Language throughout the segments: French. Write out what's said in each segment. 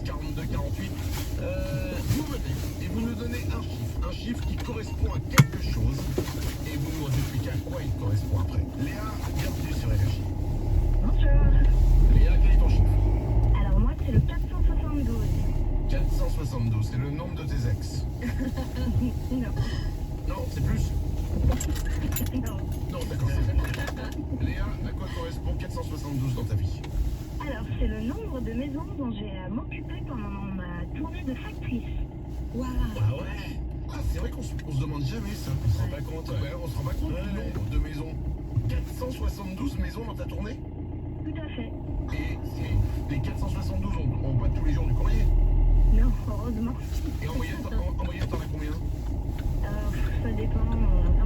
06 42 48. Vous venez et vous nous donnez un chiffre qui correspond à quelque chose et vous nous expliquez à quoi il correspond après. Léa, bienvenue sur Énergie. Bonjour. Léa, quel est ton chiffre? Alors moi c'est le 472. 472, c'est le nombre de tes ex. Non. Non, c'est plus? Non. Non, d'accord, c'est plus. Léa, à quoi correspond 472 dans ta vie? Alors c'est le nombre de maisons dont j'ai à m'occuper pendant ma tournée de factrice. Waouh. Ah ouais? Ah, c'est vrai qu'on se demande jamais ça. On se rend pas compte. Ouais, on se rend pas compte du nombre de maisons. 472 maisons dans ta tournée? Tout à fait. Et les 472, on bat tous les jours du courrier. Non, heureusement. Et en moyenne, t'en as combien? Ça dépend.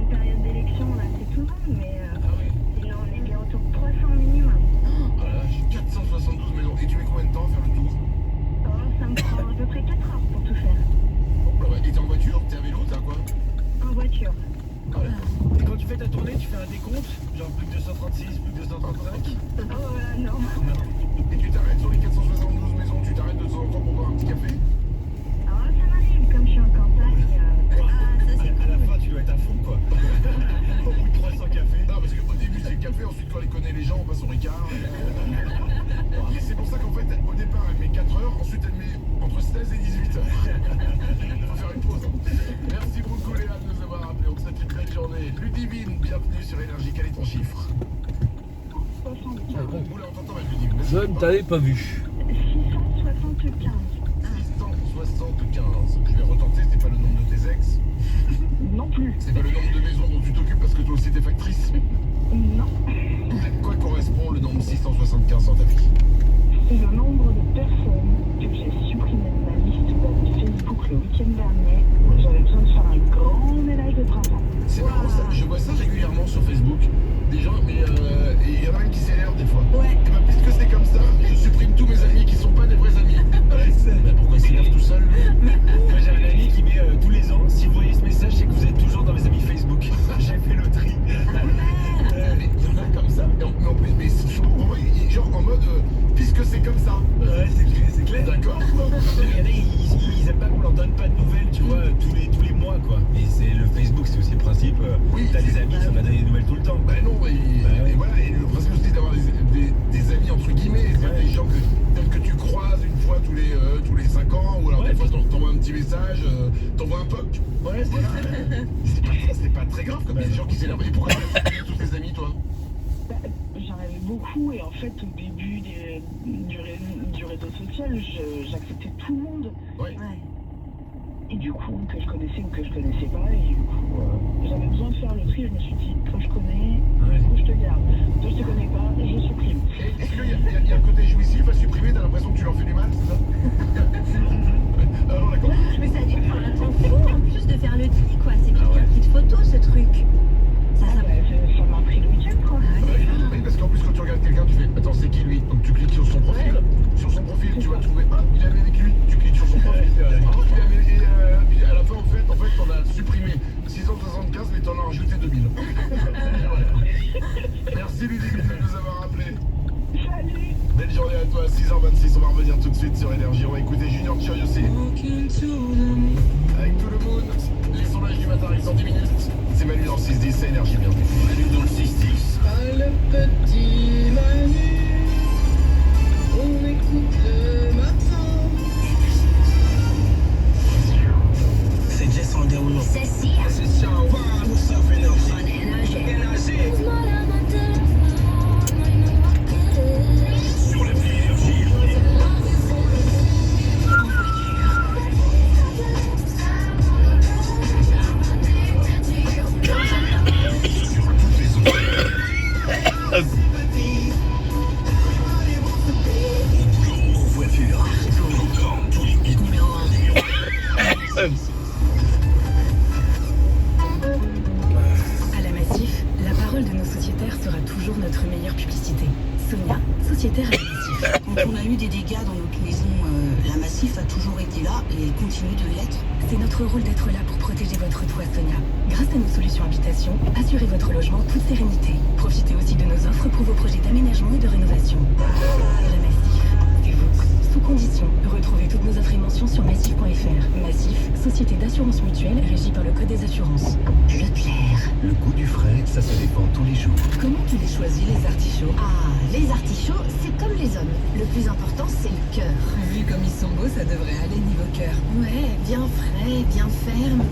En période d'élection, là c'est tout le monde, mais Ah oui. sinon on est bien autour de 300 minimum. Ah là, j'ai 472 maisons. Et tu mets combien de temps à faire le tour? Ça me prend à peu près 4 heures pour tout faire. Ah ouais. Et t'es en voiture? T'es à vélo? T'es à quoi? En voiture. Ah d'accord. Et quand tu fais ta tournée, tu fais un décompte, genre plus que 236, plus que 235. Oh non. Et tu t'arrêtes sur les 472 maisons, tu t'arrêtes de temps en temps pour boire un petit café? Ça m'arrive, comme je suis en campagne. Ah, ça c'est À la fin, tu dois être à fond, quoi. Au bout de 300 cafés. Non, parce qu'au début c'est le café, ensuite quand elle connaît les gens, on passe au Ricard. Et c'est pour ça qu'en fait, au départ, elle met 4 heures, ensuite elle met entre 16 et 18 heures. Faut faire une pause. Merci beaucoup Léa de nous avoir rappelé. On te souhaite une belle journée. Ludivine, bienvenue sur Énergie. Quel est ton chiffre? 75. Oula, on t'entend mal, Ludivine. Je ne t'avais pas vu. 675. 675. Je vais retenter, c'est pas le nombre de tes ex. Non plus. C'est pas le nombre de maisons dont tu t'occupes parce que toi aussi t'es factrice. Non. À quoi correspond le nombre 675 dans ta vie? C'est le nombre de personnes que j'ai supprimées de ma liste d'amis Facebook le week-end dernier. J'avais besoin de faire un grand ménage de printemps. C'est marrant ça, je vois ça régulièrement sur Facebook. Des gens, mais il y en a même qui s'énervent des fois. Ouais. Et bah, puisque c'est comme ça, je supprime tous mes amis qui sont pas des vrais amis. Bah, pourquoi ils s'énervent tout seuls? Moi, j'ai un ami qui met tous les ans, si vous voyez ce message, c'est que vous êtes toujours dans mes amis Facebook. J'ai fait le tri. Mais il y en a comme ça. Mais en plus, mais c'est chaud. Genre en mode, puisque c'est comme ça. Ouais, c'est clair. D'accord. Il y en a, ils aiment pas qu'on leur donne pas de nouvelles, tu vois, tous les mois, quoi. Et c'est le Facebook, c'est aussi le principe. Oui, T'as des c'est- amis qui sont pas donner des nouvelles tout le temps. Bah non, ouais. et voilà, et le principe aussi d'avoir des amis entre guillemets, c'est-à-dire des gens peut-être que tu croises une fois tous les 5 ans, ou alors Ouais. des fois t'envoies un petit message, t'envoies un POC. Ouais, c'est Voilà. C'est pas très grave comme il y a des gens qui s'énervent. Et pourquoi tu as supprimé tous tes amis, toi? J'en avais beaucoup et en fait au début du réseau social, j'acceptais tout le monde. Ouais. Ouais. Et du coup, que je connaissais ou que je connaissais pas. Et du coup, j'avais besoin de faire le tri. Je me suis dit, toi je connais, Ouais. ou je te garde. Toi je te connais pas, je supprime. Et est-ce qu'il y a un côté jouissif à supprimer? T'as l'impression que tu leur fais du mal, c'est ça? Ah non, d'accord. Mais ça a dû prendre un temps fou en plus de faire le tri, quoi. C'est quelqu'un qui te photo, ce truc. Ça, Ça m'a pris le week-end quoi. Ah ouais, c'est ça. Oui, parce qu'en plus quand tu regardes quelqu'un, tu fais attends, c'est qui lui? Donc tu cliques sur son profil. Sur son profil, tu vas trouver ah, il a mis avec lui. Tu cliques sur son profil. Ouais, c'est vrai. Ah, il a mis- et à la fin, en fait, on a supprimé 675, mais t'en as rajouté 2000. Voilà. Merci Ludivine de nous avoir rappelé. Salut. Belle journée à toi, 6h26, on va revenir tout de suite sur Énergie. On va écouter Junior Cherry aussi. Avec tout le monde, les sondages du matin, ils sont 10 minutes. C'est Manu dans le 6-10, c'est Énergie, bienvenue. Manu dans le 6-10. Le petit Manu, on écoute le matin. C'est Jess en déroulant. C'est si, C'est ça, wow, what's up, Énergie? on est énergie. Énergie. Sur l'appli Énergie. Sur toutes les ondes. Au boulot, en voiture, dans tous les hits numéro 1. À la Massif, la parole de nos sociétaires sera toujours notre meilleure publicité. Sonia, sociétaire à la Massif. Quand on a eu des dégâts dans notre maison, la Massif a toujours été là et continue de l'être. C'est notre rôle d'être là pour protéger votre toit, Sonia. Grâce à nos solutions habitation, assurez votre logement en toute sérénité. Profitez aussi de nos offres pour vos projets d'aménagement et de rénovation. La Massif, c'est vous. sous condition. Retrouvez toutes nos offres et mentions sur massif.fr. Massif, société d'assurance mutuelle régie par le Code des assurances. Leclerc. Le goût du frais, ça se défend tous les jours. Comment tu les choisis, les artichauts? Ah, les artichauts, c'est comme les hommes. Le plus important, c'est le cœur. Vu comme ils sont beaux, ça devrait aller niveau cœur. Ouais, bien frais, bien ferme.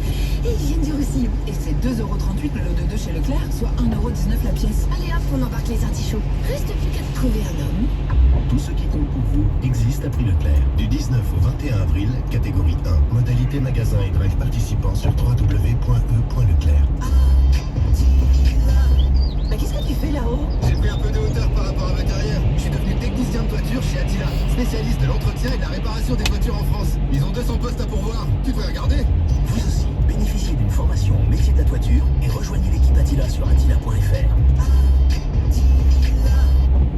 Et ils viennent du Roussillon. Et c'est 2,38€ le lot de 2 chez Leclerc, soit 1,19€ la pièce. Allez hop, on embarque les artichauts. Reste plus qu'à trouver un homme. Tout ce qui compte pour vous existe à prix Leclerc. Du 19 au 21 avril, catégorie 1. Modalité magasin et drive participants sur www.e.leclerc. Mais qu'est-ce que tu fais là-haut? J'ai pris un peu de hauteur par rapport à ma carrière. Je suis devenu technicien de toiture chez Attila, spécialiste de l'entretien et de la réparation des toitures en France. Ils ont 200 postes à pourvoir. Tu devrais regarder. Vous aussi, bénéficiez d'une formation au métier de la toiture et rejoignez l'équipe Attila sur attila.fr.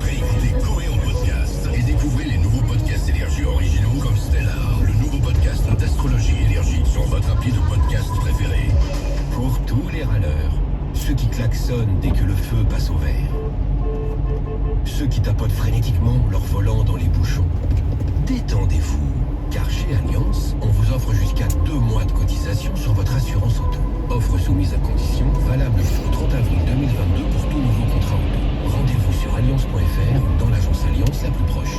Écoutez Chloé en podcast et découvrez les nouveaux podcasts Énergie originaux comme Stellar, le nouveau podcast d'astrologie énergie sur votre appli de podcast préféré. Pour tous les râleurs, ceux qui klaxonnent dès que le feu passe au vert, ceux qui tapotent frénétiquement leur volant dans les bouchons, détendez-vous, car chez Alliance, on vous offre jusqu'à 2 mois de cotisation sur votre assurance auto. Offre soumise à condition, valable jusqu'au 30 avril 2022 pour tout nouveau contrat auto. Rendez-vous sur alliance.fr ou dans l'agence Alliance la plus proche.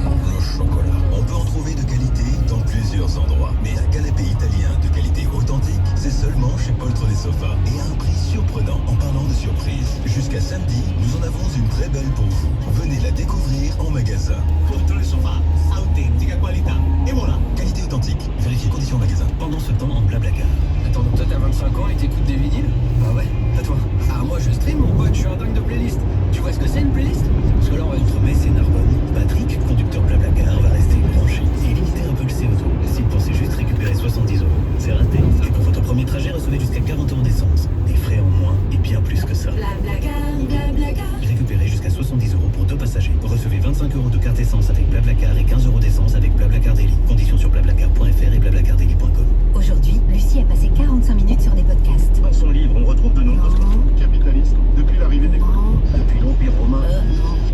Le chocolat. On peut en trouver de qualité dans plusieurs endroits. Mais un canapé italien de qualité authentique, c'est seulement chez Poltre les Sofas. Et à un prix surprenant. En parlant de surprise, jusqu'à samedi, nous en avons une très belle pour vous. Venez la découvrir en magasin. Poltre les Sofas, authentica qualità. Et voilà. Qualité authentique. Vérifiez conditions magasin. Pendant ce temps, en Blablacar. Attends, donc toi t'as 25 ans et t'écoutes des vinyles? Bah ouais, à toi. Ah moi je stream mon pote, je suis un dingue de playlist. Tu vois ce que c'est une playlist? Parce que là on va notre messe et Narbonne. Patrick, conducteur Blablacar, va rester branché et limiter un peu le CO2. S'il pensait juste récupérer 70€, c'est raté. Et pour votre premier trajet, recevez jusqu'à 40€ d'essence. Des frais en moins et bien plus que ça. Blablacar, Blablacar. Récupérez jusqu'à 70€ pour 2 passagers. Recevez 25€ de carte essence avec Blablacar et 15€ d'essence avec Blablacar Daily. Conditions sur blablacar.fr et blablacardaily.com. Aujourd'hui, Lucie a passé 45 minutes sur des podcasts. Dans son livre, on retrouve de nombreuses questions du capitalisme depuis l'arrivée des colons. Depuis l'Empire romain,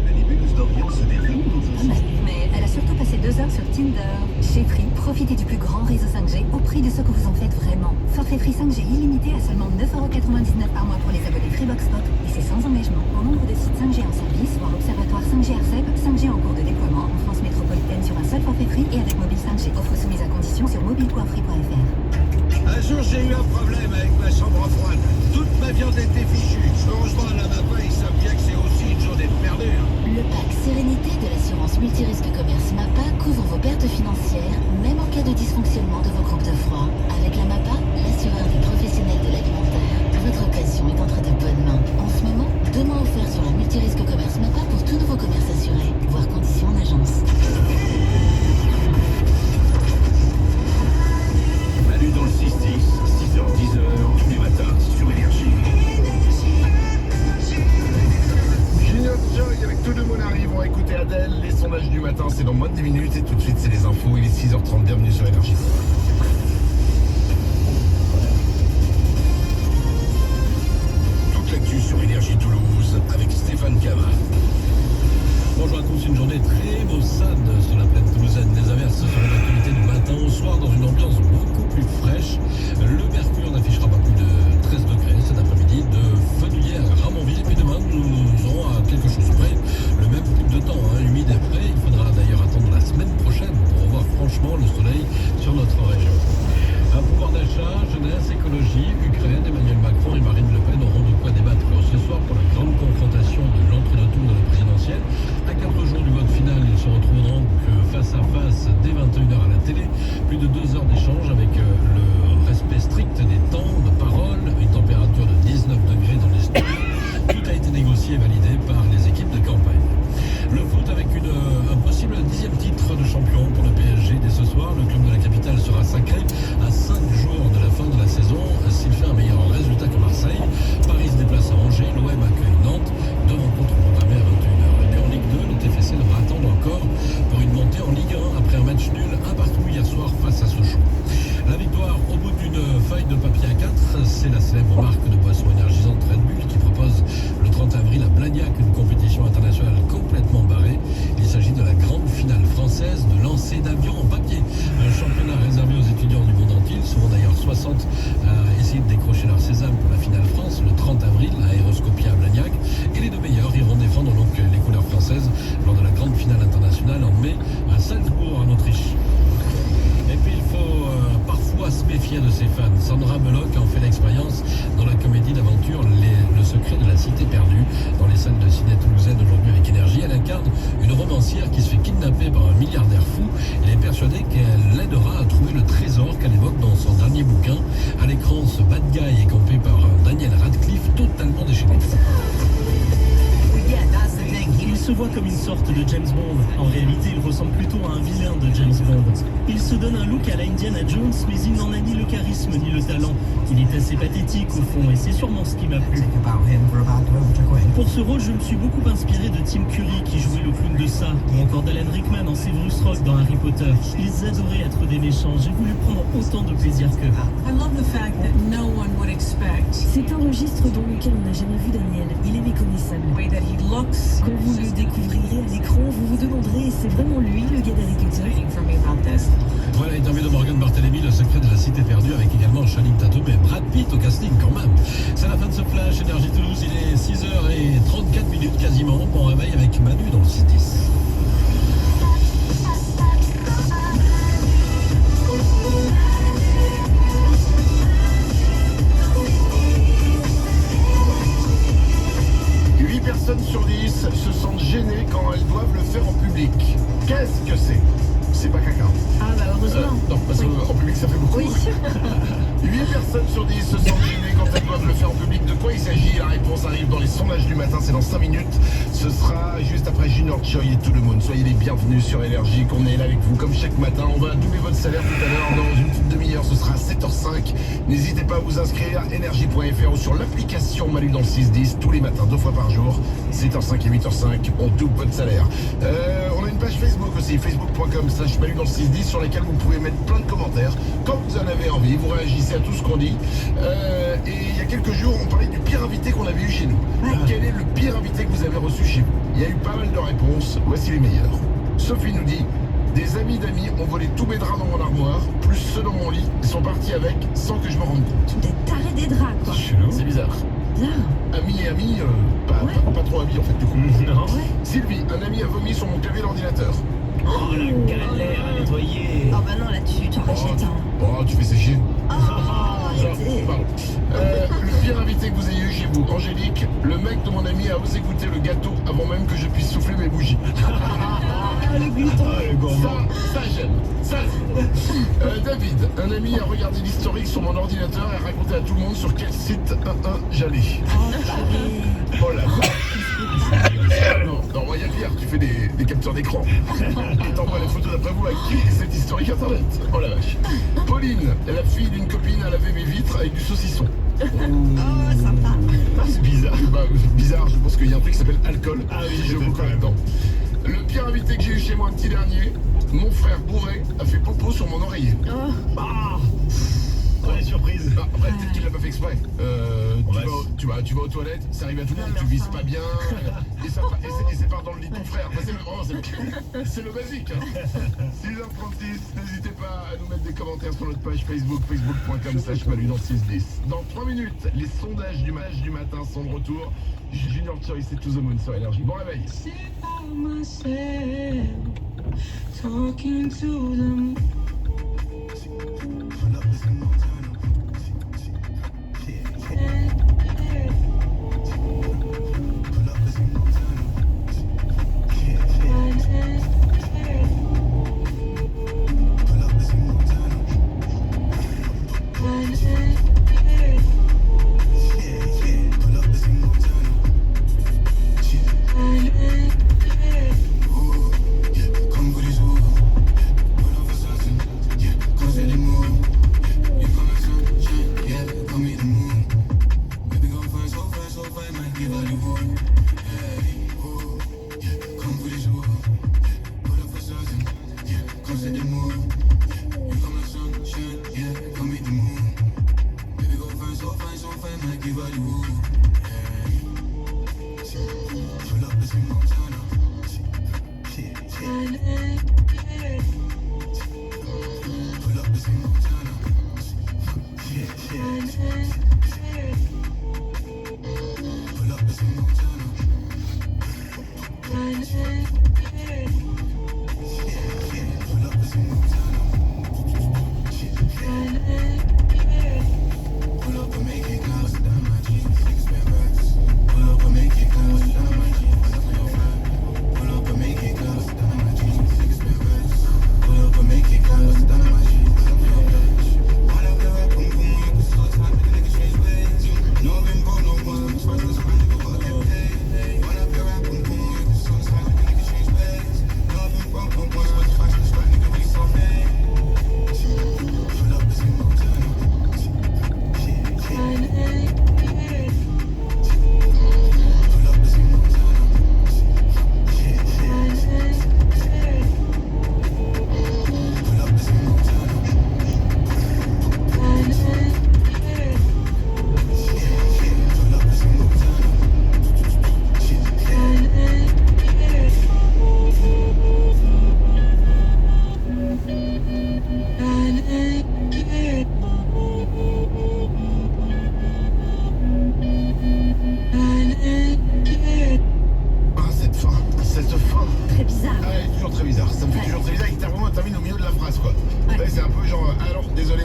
Les libellus d'Orient se développent. Mais elle a surtout passé 2 heures sur Tinder. Chez Free, profitez du plus grand réseau 5G au prix de ce que vous en faites vraiment. Forfait Free 5G illimité à seulement 9,99€ par mois pour les abonnés Freebox Pop et c'est sans engagement. Au nombre de sites 5G en service, voire observatoire 5G RCEP, 5G en cours de déploiement en France métropolitaine sur un seul forfait Free et avec mobile 5G. Offre soumise à condition sur mobile.free.fr. Un jour, j'ai eu un problème avec ma chambre froide. Toute ma viande était fichue. Heureusement, la MAPA, ils savent bien que c'est aussi une journée de perdu. Le pack Sérénité de l'assurance multirisque commerce MAPA couvre vos pertes financières, même en cas de dysfonctionnement de vos groupes de froid. Avec la MAPA, l'assureur des professionnels de l'alimentaire, votre occasion est entre de bonnes mains. En ce moment, 2 mois offerts sur la multirisque commerce MAPA pour tout nouveau commerce assuré. Voir conditions en agence. Manu dans le 6-10, 6h-10h, tous les matins sur Énergie. Junior Joy avec Tout le monde arrive, on va écouter Adèle, les sondages du matin, c'est dans moins de 10 minutes et tout de suite c'est les infos, il est 6h30, bienvenue sur Énergie. Toute l'actu sur Énergie Toulouse avec Stéphane Cama. Bonjour à tous, une journée très maussade sur la plaine toulousaine. Des averses seront l'actualité du matin au soir dans une ambiance beaucoup plus fraîche. Le mercure n'affichera pas plus de 13 degrés cet après-midi, de Fenouillère à Ramonville. Et puis demain, nous aurons à quelque chose près le même type de temps, humide et frais. Il faudra d'ailleurs attendre la semaine prochaine pour revoir franchement le soleil sur notre région. Un pouvoir d'achat, jeunesse, écologie, Ukraine, Emmanuel Macron et Marine Le Pen auront de quoi débattre ce soir pour la grande confrontation de l'entre-deux-tours de la présidentielle. À 4 jours du vote final, ils se retrouveront face à face dès 21h à la télé. Plus de 2 heures d'échange avec le respect strict des temps de parole, une température de 19 degrés dans les studios. Tout a été négocié et validé par les équipes de campagne. Le foot avec un possible 10e titre de champion pour le PSG dès ce soir. Le club de la capitale sera sacré à 5 jours de la fin de la saison s'il fait un meilleur résultat que Marseille. Paris se déplace à Angers, l'OM accueille Nantes. 2 rencontres programmées à 21h. Et puis en Ligue 2, le TFC devra attendre encore pour une montée en Ligue 1 après un match nul 1-1 hier soir face à Sochaux. La victoire au bout d'une feuille de papier et d'avion en papier. Un championnat réservé aux étudiants du monde entier. Ils seront d'ailleurs 60 à essayer de décrocher leur sésame pour la finale France le 30 avril à Aéroscopia à Blagnac. Et les deux meilleurs iront défendre donc les couleurs françaises lors de la grande finale internationale en mai à Salzbourg en Autriche. Et puis il faut parfois se méfier de ses fans. Sandra Bullock en fait l'expérience dans la comédie d'aventure Le secret de la cité perdue dans les salles de ciné toulousaine aujourd'hui avec Énergie. Elle incarne une romancière qui se fait kidnapper par un milliardaire fou. Elle est persuadée qu'elle l'aidera à trouver le trésor qu'elle évoque dans son dernier bouquin. À l'écran, ce bad guy est campé par Daniel Radcliffe, totalement déchaîné. Il se voit comme une sorte de James Bond. En réalité, il ressemble plutôt à un vilain de James Bond. Il se donne un look à la Indiana Jones, mais il n'en a ni le charisme ni le talent. Il est assez pathétique au fond, et c'est sûrement ce qui m'a plu. Pour ce rôle, je me suis beaucoup inspiré de Tim Curry, qui jouait le clown de ça, ou encore d'Alan Rickman en Severus Rock dans Harry Potter. Ils adoraient être des méchants. J'ai voulu prendre autant de plaisir qu'eux. C'est un registre dans lequel on n'a jamais vu Daniel. Il est méconnaissable. Quand vous le découvrirez à l'écran, vous vous demanderez, c'est vraiment lui le gars d'Harry Potter? Voilà, interview de Morgan Barthélémy, Le secret de la cité perdue, avec également Channing Tatum et Brad Pitt au casting quand même. C'est la fin de ce flash Énergie Toulouse, il est 6h34 quasiment. Bon réveil avec Manu dans le 6-10. Personnes sur 10 se sentent gênées quand elles doivent le faire en public. Qu'est-ce que c'est? C'est pas caca. Ah bah heureusement. Non, parce qu'en public ça fait beaucoup. Oui. 8 personnes sur 10 se sentent gênées quand elles doivent le faire en public. De quoi il s'agit? La réponse arrive dans les sondages du matin, c'est dans 5 minutes. Ce sera juste après Junior Choi et tout le monde. Soyez les bienvenus sur Énergie, qu'on est là avec vous comme chaque matin. On va doubler votre salaire tout à l'heure dans une petite demi-heure, ce sera à 7h05. N'hésitez pas à vous inscrire, énergie.fr ou sur l'application Manu dans le 6-10 tous les matins, 2 fois par jour, 7h05 et 8h05, on double votre salaire. On a une page Facebook aussi, facebook.com/Manu dans le 6-10 sur laquelle vous pouvez mettre plein de commentaires quand vous en avez envie, vous réagissez à tout ce qu'on dit. Et il y a quelques jours, on parlait du pire invité qu'on avait eu chez nous. Quel est le pire invité que vous avez reçu chez vous? Il y a eu pas mal de réponses, voici les meilleures. Sophie nous dit: des amis d'amis ont volé tous mes draps dans mon armoire, plus ceux dans mon lit, ils sont partis avec sans que je me rende compte. Des tarés des draps, quoi. C'est bizarre. Amis et amis, pas trop amis en fait du coup. Non. Ouais. Sylvie, un ami a vomi sur mon clavier d'ordinateur. Oh la galère à nettoyer. Oh bah non, là-dessus, tu rachètes un. Oh, tu fais sécher. Oh, arrêtez. Pardon. Le pire invité que vous ayez eu chez vous, Angélique, le mec de mon ami a osé goûter le gâteau avant même que je puisse souffler mes bougies. Le glouton. Le gourmand. Ça j'aime. Ça David, un ami a regardé l'historique sur mon ordinateur et a raconté à tout le monde sur quel site j'allais. Oh là là. Non, il y a pire, tu fais des captures d'écran. Et t'envoies les photos d'après vous avec cet historique internet. Oh la vache. Pauline, la fille d'une copine a lavé mes vitres avec du saucisson. Oh, sympa. C'est bizarre. Bizarre, je pense qu'il y a un truc qui s'appelle alcool. Ah oui, je vous connais dedans. Le pire invité que j'ai eu chez moi, un petit dernier, mon frère bourré a fait popo sur mon oreiller. Oh. Ah. Ouais, surprise. Après, peut-être qu'il l'a pas fait exprès. Tu vas aux toilettes, ça arrive à tout le monde, tu vises pas bien, et c'est part dans le lit de ton frère. C'est le basique. Hein. 6h36, n'hésitez pas à nous mettre des commentaires sur notre page Facebook, facebook.com/Manu dans 6-10. Dans 3 minutes, les sondages du matin sont de retour. Junior Choi, c'est To The Moon sur Énergie. Bon réveil. Come with his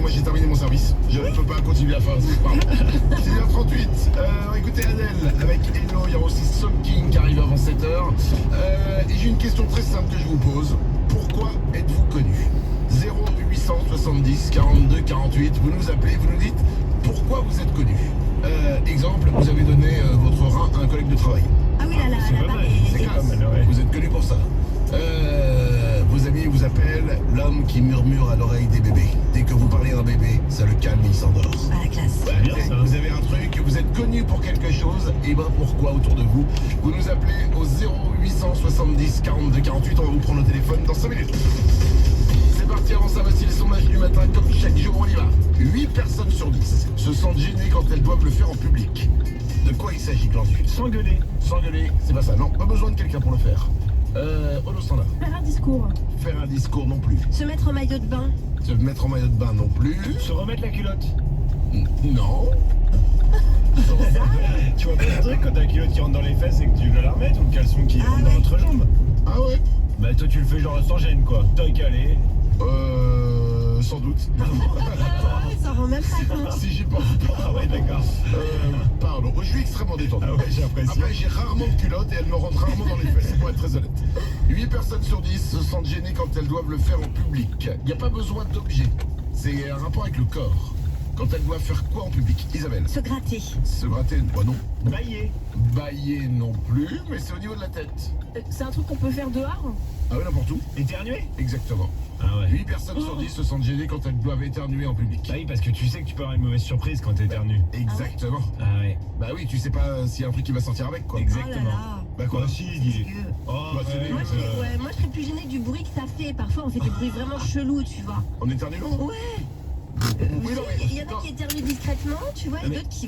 moi j'ai terminé mon service. Je ne peux pas continuer la phrase. Pardon. 6h38. Écoutez Adèle avec Hello. Il y a aussi Soul King qui arrive avant 7h. Et j'ai une question très simple que je vous pose. Pourquoi êtes-vous connu? 0870 42 48. Vous nous appelez, vous nous dites pourquoi vous êtes connu. Exemple, vous avez donné votre rein à un collègue de travail. Ah oui, là, C'est pas mal. C'est quand même. Vous êtes connu pour ça. Vos amis vous appellent l'homme qui murmure à l'oreille des bébés. Dès que vous parlez à un bébé, ça le calme, il s'endort. Ah, la classe. Bah, bien ça. Vous avez un truc, vous êtes connu pour quelque chose, et ben pourquoi autour de vous? Vous nous appelez au 0870 42 48, on va vous prendre au téléphone dans 5 minutes. C'est parti, avant ça, voici les sondages du matin, comme chaque jour, on y va. 8 personnes sur 10 se sentent gênées quand elles doivent le faire en public. De quoi il s'agit, Glandu? S'engueuler. S'engueuler, c'est pas ça, non, pas besoin de quelqu'un pour le faire. Holo Standard. Faire un discours. Faire un discours non plus. Se mettre en maillot de bain. Se mettre en maillot de bain non plus. Se remettre la culotte. Non. Tu vois pas le truc quand t'as la culotte qui rentre dans les fesses et que tu veux la remettre, ou le caleçon qui rentre dans l'entrejambe? Ah ouais? Bah toi tu le fais genre sans gêne quoi. T'as calé. Sans doute. Ça rend même pas compte. Si j'y pense pas. Ah ouais d'accord. Pardon, je suis extrêmement détendu. Ah ouais, j'ai l'impression. Après, j'ai rarement de culotte et elle me rentre rarement dans les fesses, pour être très honnête. 8 personnes sur 10 se sentent gênées quand elles doivent le faire en public. Il n'y a pas besoin d'objet. C'est un rapport avec le corps. Quand elles doivent faire quoi en public? Isabelle? Se gratter. Se gratter? Bah non. Bailler. Bailler non plus, mais c'est au niveau de la tête. C'est un truc qu'on peut faire dehors? Ah oui, n'importe où. Éternuer. Exactement. Ah ouais. 8 personnes sur 10 se sentent gênées quand elles doivent éternuer en public. Bah oui parce que tu sais que tu peux avoir une mauvaise surprise quand t'éternues. Exactement. Ah ouais. Bah oui, tu sais pas s'il y a un truc qui va sortir avec, quoi. Exactement. Oh là là. Bah quoi? Bah si, dis. Dégueu. Oh Bah, c'est ouais, dégueu. Moi, je serais plus gênée du bruit que ça fait. Parfois, on fait des bruits vraiment chelous, tu vois. En éternuant? Ouais. Oui, non, mais- Il y en a qui éternuent discrètement, tu vois, et Mais- d'autres qui